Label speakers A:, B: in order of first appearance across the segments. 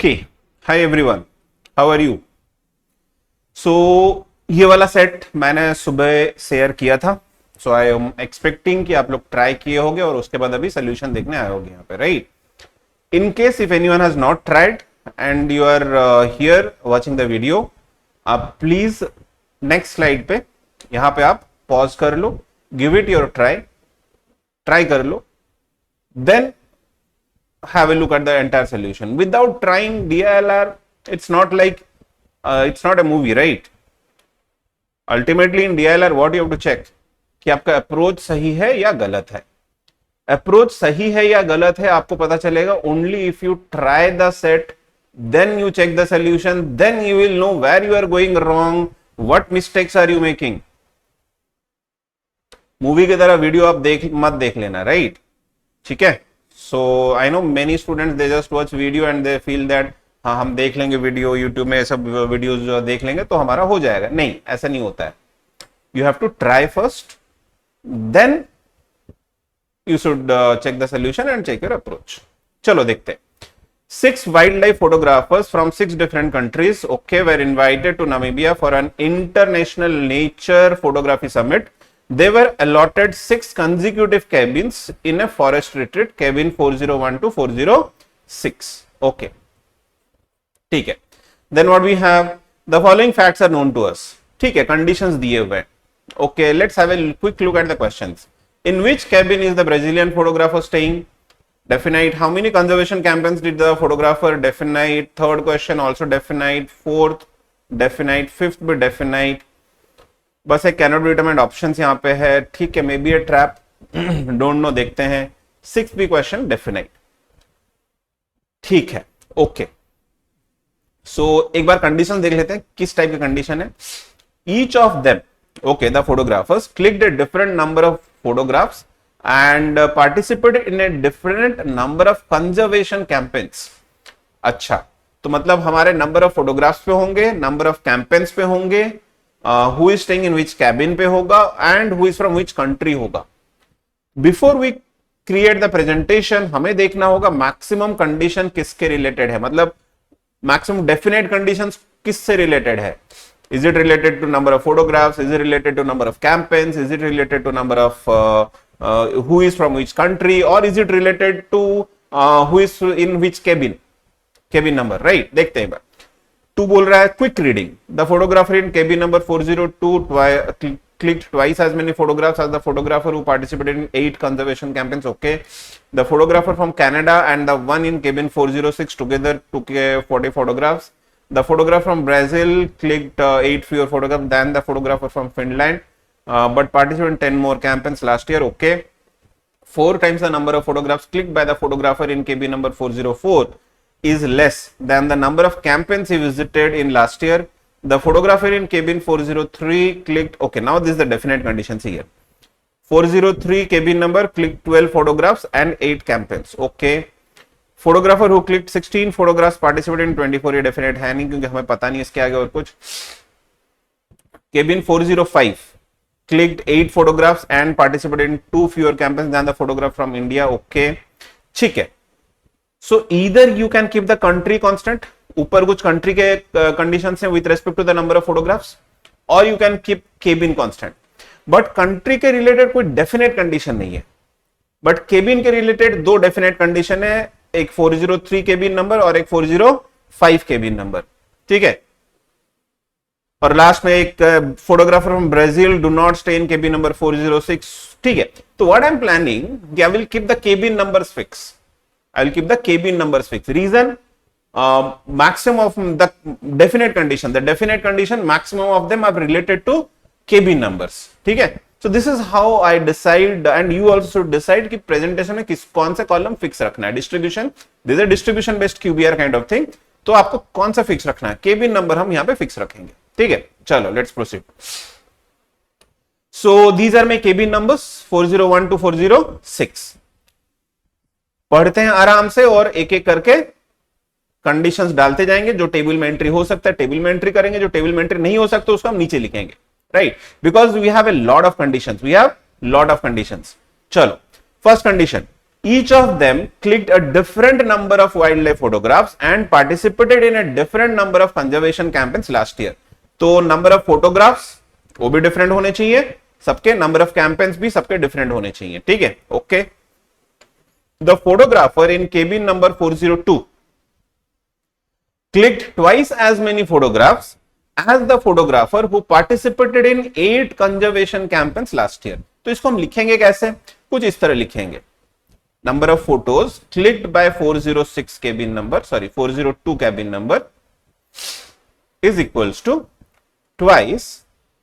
A: Okay, hi everyone, how are you. So ये वाला set मैंने सुबह शेयर किया था। सो आई एम एक्सपेक्टिंग कि आप लोग ट्राई किए होंगे और उसके बाद अभी सोल्यूशन देखने आए होंगे यहाँ पे, right. In case if anyone has not tried and you are here watching the video, आप प्लीज नेक्स्ट स्लाइड पे यहाँ पे आप पॉज कर लो, गिव इट योर ट्राई कर लो, then have a look at the entire solution without trying DILR. It's not like it's not a movie, right? Ultimately in DILR what you have to check कि आपका approach सही है या गलत है। Approach सही है या गलत है आपको पता चलेगा only if you try the set, then you check the solution, then you will know where you are going wrong, what mistakes are you making. Movie की तरह वीडियो आप मत देख लेना, राइट? ठीक है। So I know many students they just watch video and they feel that हाँ हम देख लेंगे वीडियो, यूट्यूब में सब वीडियोस जो देख लेंगे तो हमारा हो जाएगा। नहीं, ऐसा नहीं होता है। You have to try first, then you should check the solution and check your approach. चलो देखते हैं। 6 wildlife photographers from 6 different countries, okay, were invited to Namibia for an international nature photography summit. They were allotted 6 consecutive cabins in a forest retreat, cabin 401 to 406. Okay. ठीक है. Then what we have? The following facts are known to us. ठीक है, conditions दिए हुए. Okay, let's have a quick look at the questions. In which cabin is the Brazilian photographer staying? Definite. How many conservation campaigns did the photographer? Definite. Third question also definite. Fourth definite. Fifth भी definite. बस एक cannot be determined options यहाँ पे है। ठीक है, may be A trap, don't know, देखते हैं। 6th भी क्वेश्चन डेफिनेट। ठीक है, ओके। सो एक बार कंडीशन देख लेते हैं किस टाइप की कंडीशन है। Each of them, okay, the photographers clicked a different number of photographs and participated in a different number of conservation campaigns. अच्छा, तो मतलब हमारे नंबर ऑफ फोटोग्राफ्स पे होंगे, नंबर ऑफ कैंपेन्स पे होंगे, who is staying in which cabin पे होगा and who is from which country होगा। Before we create the presentation हमें देखना होगा maximum condition किसके related है, मतलब maximum definite conditions किससे related है। Is it related to number of photographs? Is it related to number of campaigns? Is it related to number of who is from which country? Or is it related to who is in which cabin number, right? देखते हैं। 2 बोल रहा है quick reading. The photographer in cabin number 402 clicked twice as many photographs as the photographer who participated in 8 conservation campaigns. Okay, the photographer from Canada and the one in cabin 406 together took 40 photographs. The photographer from Brazil clicked 8 fewer photographs than the photographer from Finland, but participated in 10 more campaigns last year. Okay, 4 times the number of photographs clicked by the photographer in cabin number 404 is less than the number of campaigns he visited in last year. The photographer in cabin 403 clicked, okay, now this is the definite conditions here. 403 cabin number clicked 12 photographs and 8 campaigns. Okay, photographer who clicked 16 photographs participated in 24, ये definite है नहीं क्योंकि हमें पता नहीं इसके आगे और कुछ। Cabin 405 clicked 8 photographs and participated in 2 fewer campaigns than the photograph from India. Okay, ठीक है। So either you can keep the country constant, ऊपर कुछ country के conditions हैं with respect to the number of photographs, or you can keep cabin constant. But country के related कोई definite condition नहीं है, but cabin के related 2 definite condition है, एक 403 cabin number और एक 405 cabin number, ठीक है। और लास्ट में एक photographer from Brazil do not stay in cabin number 406, ठीक है। तो what I am planning, I will keep the cabin numbers fix. I will keep the cabin numbers fixed. Reason, maximum of the definite condition. The definite condition, maximum of them are related to cabin numbers. ठीक है? So this is how I decide, and you also should decide कि presentation में कौन सा column fix रखना है। Distribution, this is a distribution based QBR kind of thing. तो आपको कौन सा fix रखना है? cabin number हम यहाँ पे fix रखेंगे। ठीक है? चलो, let's proceed. So these are my cabin numbers 401 to 406. पढ़ते हैं आराम से और एक एक करके कंडीशंस डालते जाएंगे। जो टेबल में एंट्री हो सकता है टेबल में एंट्री करेंगे, जो टेबल में एंट्री नहीं हो सकता उसको हम नीचे लिखेंगे, right? Because we have a lot of conditions, we have lot of conditions. चलो, first condition, each of them clicked a different number of wildlife photographs and participated in a different number of conservation campaigns last year. तो number of photographs वो भी different होने चाहिए, सबके number of campaigns भी सबके different होने चाहिए, ठीक है, okay. The photographer in cabin number 402 clicked twice as many photographs as the photographer who participated in 8 conservation campaigns last year. तो इसको हम लिखेंगे कैसे, कुछ इस तरह लिखेंगे, number of photos clicked by 406 cabin number, sorry 402 cabin number is equals to twice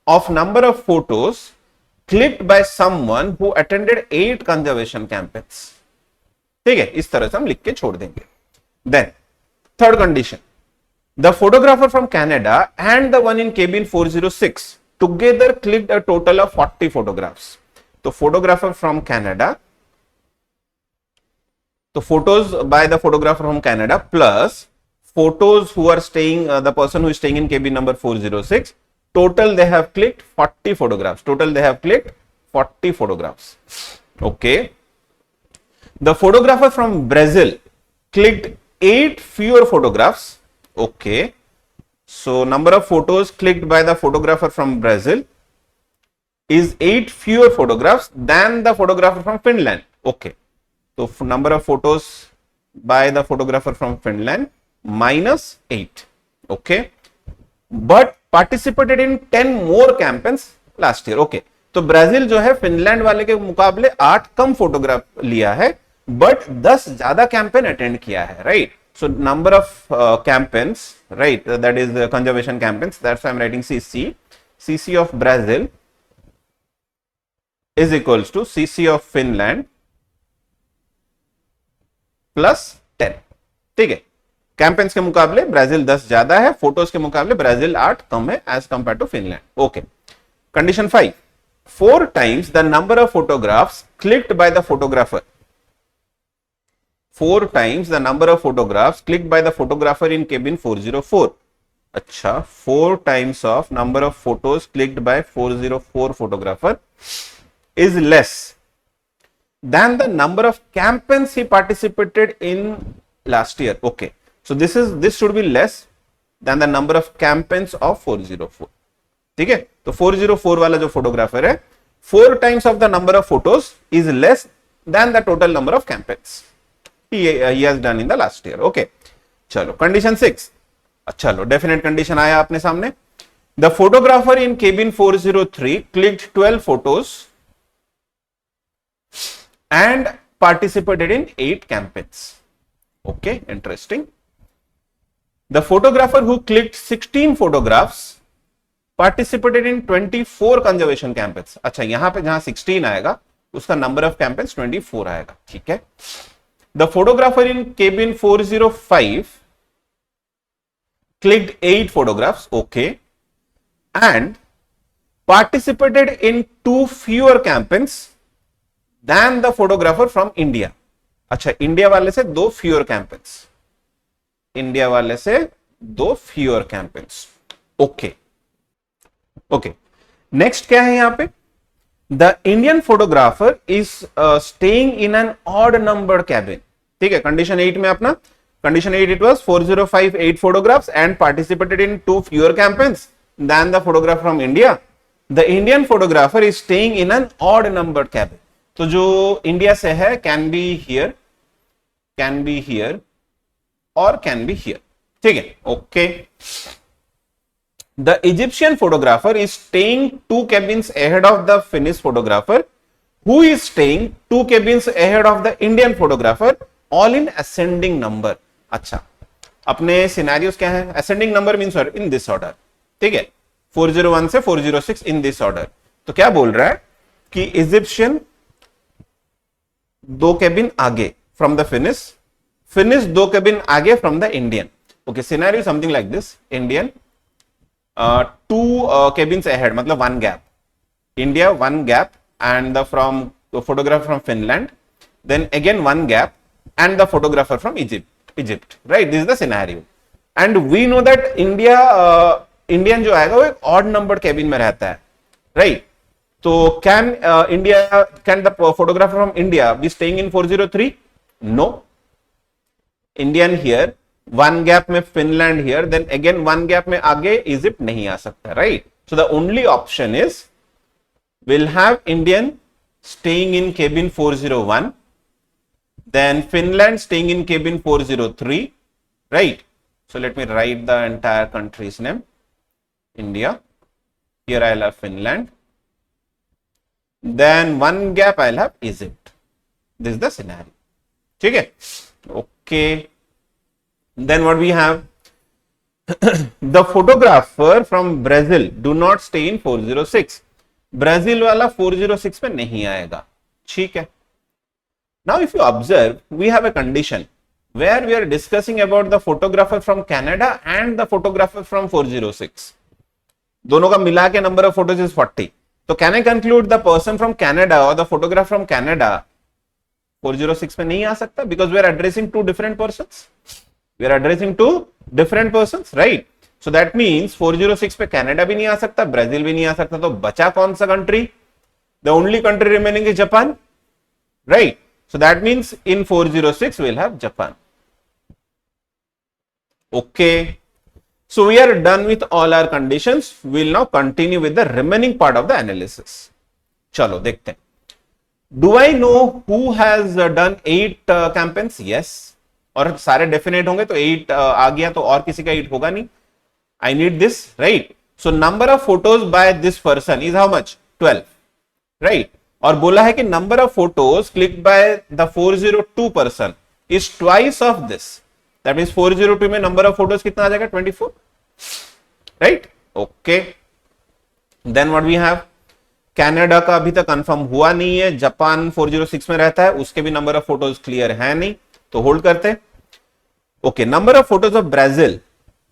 A: of number of photos clicked by someone who attended 8 conservation campaigns. ठीक है, इस तरह से हम लिख के छोड़ देंगे. Then third condition, the photographer from Canada and the one in cabin 406 together clicked a total of 40 photographs. तो photographer from Canada, तो photos by the photographer from Canada plus photos who are staying, the person who is staying in cabin number 406, total they have clicked 40 photographs. Total they have clicked 40 photographs. Okay. The photographer from Brazil clicked 8 fewer photographs. Okay. So number of photos clicked by the photographer from Brazil is 8 fewer photographs than the photographer from Finland. Okay. So number of photos by the photographer from Finland minus 8. Okay. But participated in 10 more campaigns last year. Okay. तो Brazil जो है Finland वाले के मुकाबले 8 कम photograph लिया है, but 10 ज्यादा campaign attend किया है, right? So number of campaigns, right, that is conservation campaigns, that's why I am writing CC. CC of Brazil is equals to CC of Finland plus 10. ठीक है, कैंपेन्स के मुकाबले Brazil 10 ज्यादा है, photos के मुकाबले ब्राजील 8 कम है as compare to Finland. Okay. Condition 5, 4 times the number of photographs clicked by the photographer. 4 times the number of photographs clicked by the photographer in cabin 404. अच्छा, 4 times of number of photos clicked by 404 photographer is less than the number of campaigns he participated in last year. Okay, so this should be less than the number of campaigns of 404. ठीक है, तो 404 वाला जो photographer है, 4 times of the number of photos is less than the total number of campaigns he has done in the last year. Okay, चलो condition 6. चलो definite condition आया अपने सामने. The photographer in cabin 403 clicked 12 photos and participated in 8 campaigns. Okay, interesting. The photographer who clicked 16 photographs participated in 24 conservation campaigns. अच्छा, यहां पे जहां 16 आएगा उसका नंबर ऑफ कैंपेन्स 24 आएगा. ठीक है. The photographer in cabin 405 clicked 8 photographs. Okay, and participated in 2 fewer campaigns than the photographer from India. अच्छा, इंडिया वाले से 2 fewer campaigns. इंडिया वाले से 2 fewer campaigns. Okay. Okay, next क्या है यहां पे? The Indian photographer is staying in an odd numbered cabin. ठीक है, कंडीशन 8 में अपना condition 8 it was 405 8 photographs and participated in 2 fewer campaigns than the photographer from India. The Indian photographer is staying in an odd numbered cabin. तो जो India से है can be here और can be here. ठीक है, okay. The Egyptian photographer is staying 2 cabins ahead of the Finnish photographer, who is staying 2 cabins ahead of the Indian photographer, all in ascending number. अच्छा, अपने scenarios क्या है? Ascending number means in this order. ठीक है, 401 से 406 in this order. तो क्या बोल रहा है कि इजिप्शियन 2 केबिन आगे फ्रॉम द फिनिश 2 केबिन आगे from the Indian. Okay, scenario something like this. Indian 2 cabins ahead, मतलब 1 gap. India 1 gap and the photographer from Finland, then again 1 gap and the photographer from Egypt, right? This is the scenario. And we know that Indian जो आएगा वो एक odd numbered cabin में रहता है, right? तो can India, can the photographer from India be staying in 403? No. Indian here, one gap में Finland here, then again one gap में आगे इजिप्ट नहीं आ सकता, right? So the only option is will have Indian staying in cabin 401, then Finland staying in cabin 403, right? So let me write the entire country's name. India, here I'll have Finland, then one gap I'll have Egypt. This is the scenario. ठीक है? Okay. Then what we have? The photographer from Brazil do not stay in 406. Brazil वाला 406 में नहीं आएगा, ठीक है? Now if you observe, we have a condition where we are discussing about the photographer from Canada and the photographer from 406. दोनों का मिला के नंबर ऑफ फोटोज इज 40. तो can I conclude the person from Canada और the photographer from Canada 406 में नहीं आ सकता? Because we are addressing to different persons. We are addressing to different persons, right? So that means 406 पे Canada भी नहीं आ सकता, ब्राजील भी नहीं आ सकता. तो बचा कौन सा country? The only country remaining is Japan, right? So that means in 406 we'll have Japan. Okay. So we are done with all our conditions. We'll now continue with the remaining part of the analysis. चलो देखते हैं. Do I know who has done 8 campaigns? Yes. और सारे definite होंगे तो 8 आ गया, तो और किसी का 8 होगा नहीं. I need this, right? So number of photos by this person is how much? 12, right? और बोला है कि number of photos clicked by the 402 person is twice of this. That means 402 में number of photos कितना आ जाएगा? 24, right? Okay. Then what we have? Canada का अभी तक कंफर्म हुआ नहीं है, जापान 406 में रहता है, उसके भी नंबर ऑफ फोटोज क्लियर है नहीं, तो होल्ड करते. Okay, number of photos of Brazil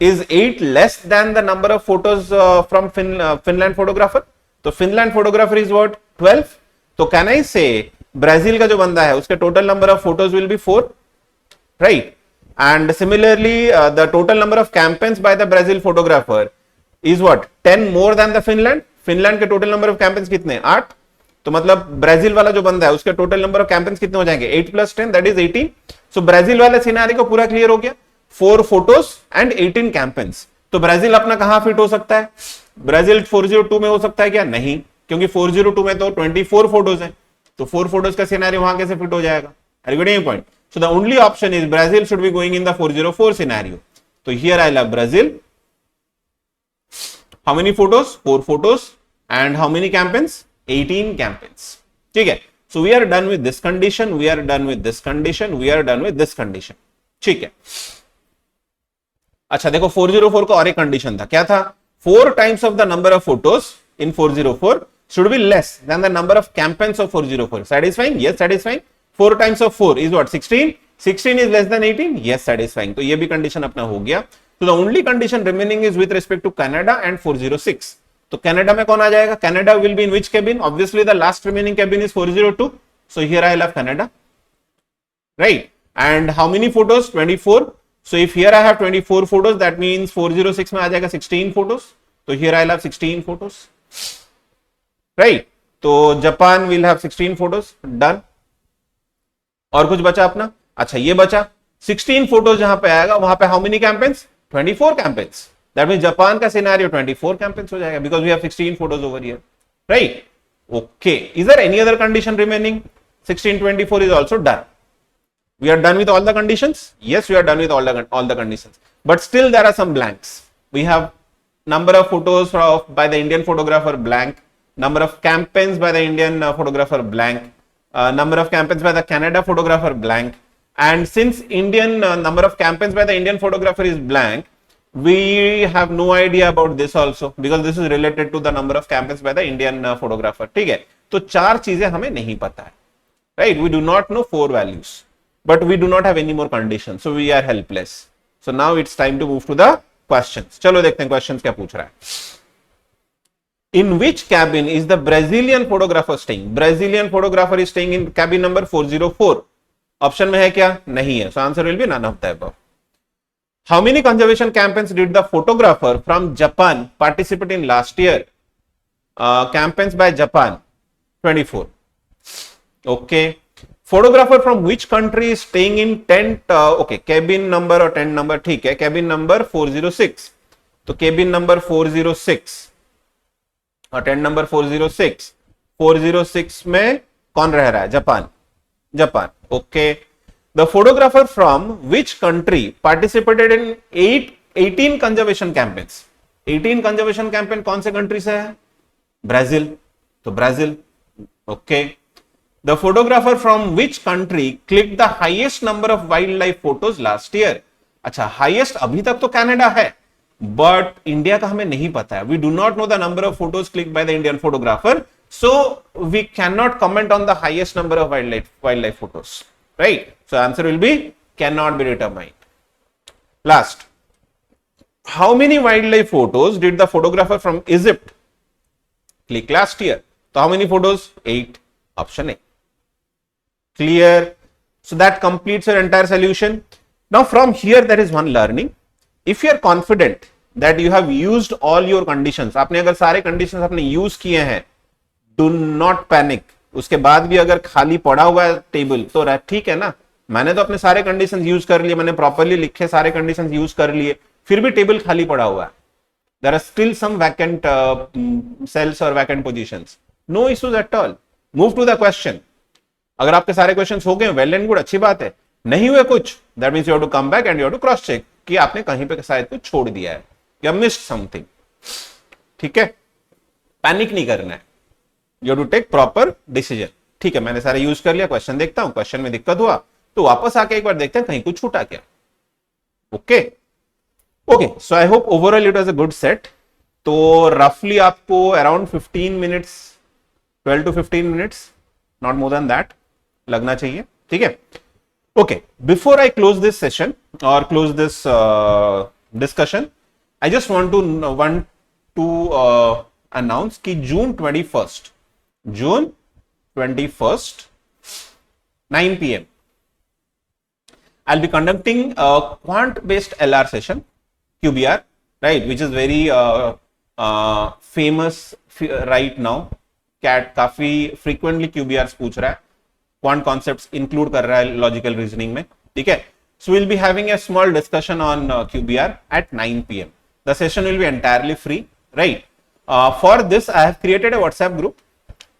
A: is 8 less than the number of photos from Finland photographer? तो Finland photographer is what? 12. तो can I say Brazil का जो बंदा है उसके total number of photos will be 4, right? And similarly the total number of campaigns by the Brazil photographer is what? 10 more than the Finland. Finland के total number of campaigns कितने? 8. तो मतलब Brazil वाला जो बंदा है उसके टोटल नंबर ऑफ कैंपेन्स कितने हो जाएंगे? 8 + 10 दैट इज 18. सो ब्राजील वाले सिनेरियो को पूरा क्लियर हो गया. 4 फोटोज एंड 18 कैंपेन्स. तो ब्राजील अपना कहां फिट हो सकता है? ब्राजील 402 में हो सकता है क्या? नहीं, क्योंकि 402 में तो 24 फोटोज है, तो 4 फोटोज का सिनेरियो वहां कैसे फिट हो जाएगा? Are you getting point? So the only option is Brazil should be going in the 404 scenario. तो here I love Brazil. How many photos? 4 photos. And how many campaigns? 18 campaigns. ठीक है. So we are done with this condition, we are done with this condition, we are done with this condition. ठीक है. अच्छा देखो, 404 का और एक condition था. क्या था? 4 times of the number of photos in 404 should be less than the number of campaigns of 404. Satisfying? Yes, satisfying. 4 times of 4 is what? 16. 16 is less than 18. Yes, satisfying. तो ये भी कंडीशन अपना हो गया. So the only condition remaining is with respect to Canada and 406. तो Canada में कौन आ जाएगा? Canada will be in which cabin? Obviously the last remaining cabin is 402. So here I will have Canada. Right? And how many photos? 24. So if here I have 24 photos, that means 406 में आ जाएगा 16 photos. तो here I will have 16 photos. Right? तो Japan will have 16 photos. Done. और कुछ बचा अपना? अच्छा ये बचा 16 फोटोज जहां पे आएगा वहां पे how many campaigns? 24 campaigns. That means Japan का सिनेरियो 24 कैंपेन्स हो जाएगा because we have 16 photos over here. Right? Okay. Is there any other condition remaining? 16 24 is also done. We are done with all the conditions? Yes, we are done with all the conditions. But still there are some blanks. We have number of photos by the Indian photographer blank, number of campaigns by the Indian photographer blank, number of campaigns by the Canada photographer blank. And since Indian number of campaigns by the Indian photographer is blank, we have no idea about this also because this is related to the number of campaigns by the Indian photographer. ठीक है? तो 4 चीजें हमें नहीं पता है. Right? We do not know 4 values, but we do not have any more conditions, so we are helpless. So now it's time to move to the questions. चलो देखते हैं questions क्या पूछ रहा है. In which cabin is the Brazilian photographer staying? Brazilian photographer is staying in cabin number 404. Option में है क्या? नहीं है. So answer will be none of the above. How many conservation campaigns did the photographer from Japan participate in last year? campaigns by Japan 24. Okay. Photographer from which country is staying in tent? Okay, cabin number or tent number ठीक है, cabin number 406. तो cabin number 406 और tent number 406. 406 में कौन रह रहा है? Japan. Japan. Okay. The photographer from which country participated in 18 conservation campaigns? 18 conservation campaign कौन से कंट्री से है? ब्राजील. तो Brazil. Okay. The photographer from which country clicked the highest number of wildlife photos last year? अच्छा, highest अभी तक तो Canada है, but इंडिया का हमें नहीं पता है. We do not know the number of photos clicked by the Indian photographer, so we cannot comment on the highest number of wildlife photos. Right? So answer will be cannot be determined. Last, how many wildlife photos did the photographer from Egypt click last year? So how many photos? 8. Option A. Clear? So that completes your entire solution. Now from here there is one learning. If you are confident that you have used all your conditions, आपने अगर सारे conditions आपने use किए हैं, do not panic. उसके बाद भी अगर खाली पड़ा हुआ है टेबल तो ठीक है ना, मैंने तो अपने सारे कंडीशंस यूज कर लिए, मैंने प्रॉपर्ली लिखे सारे कंडीशंस यूज कर लिए, फिर भी टेबल खाली पड़ा हुआ है. There are still some vacant cells और vacant positions. No issues at all. Move to the question. अगर आपके सारे क्वेश्चंस हो गए, वेल एंड गुड, अच्छी बात है. नहीं हुए कुछ, that means you have to come back and you have to cross check कि आपने कहीं पे शायद कुछ छोड़ दिया है या मिस्ड समथिंग. ठीक है, पैनिक नहीं करना है. You have to take proper decision. ठीक है, मैंने सारे यूज कर लिया, क्वेश्चन देखता हूं, क्वेश्चन में दिक्कत हुआ तो वापस आके एक बार देखते हैं कहीं कुछ छूटा क्या. Okay okay, so I hope overall it was a good set. तो रफली आपको around 15 minutes, 12 to 15 minutes, not more than that लगना चाहिए. ठीक है. Okay, before I close this session और close this discussion, I just want to announce कि June 21st 9 PM I'll be conducting a quant based LR session, QBR, right, which is very famous right now. CAT काफी frequently QBRs पूछ रहा है, quant concepts include कर रहा है logical reasoning में. ठीक है. So we'll be having a small discussion on QBR at 9 PM. The session will be entirely free, right? For this I have created a WhatsApp group,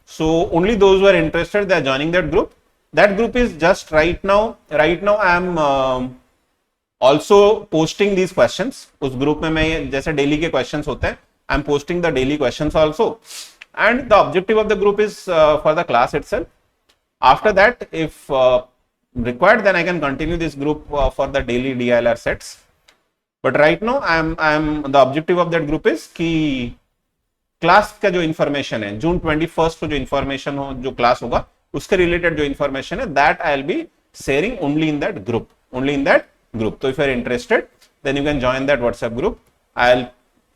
A: so only those who are interested, they are joining that group. That group is just right now I am also posting these questions. उस group में मैं जैसे daily के questions होते हैं, I am posting the daily questions also, and the objective of the group is for the class itself. After that, if required, then I can continue this group for the daily DILR sets. But right now I am the objective of that group is कि class का जो information है, जून 21st को जो information हो, जो class होगा उसके रिलेटेड जो इन्फॉर्मेशन है, that I will be sharing only in that group, so if you are interested then you can join that WhatsApp group. I will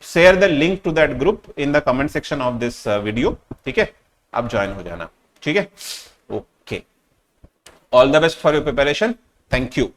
A: share the link to that group in the comment section of this video. ठीक है, आप join हो जाना. ठीक है. Okay, all the best for your preparation. Thank you.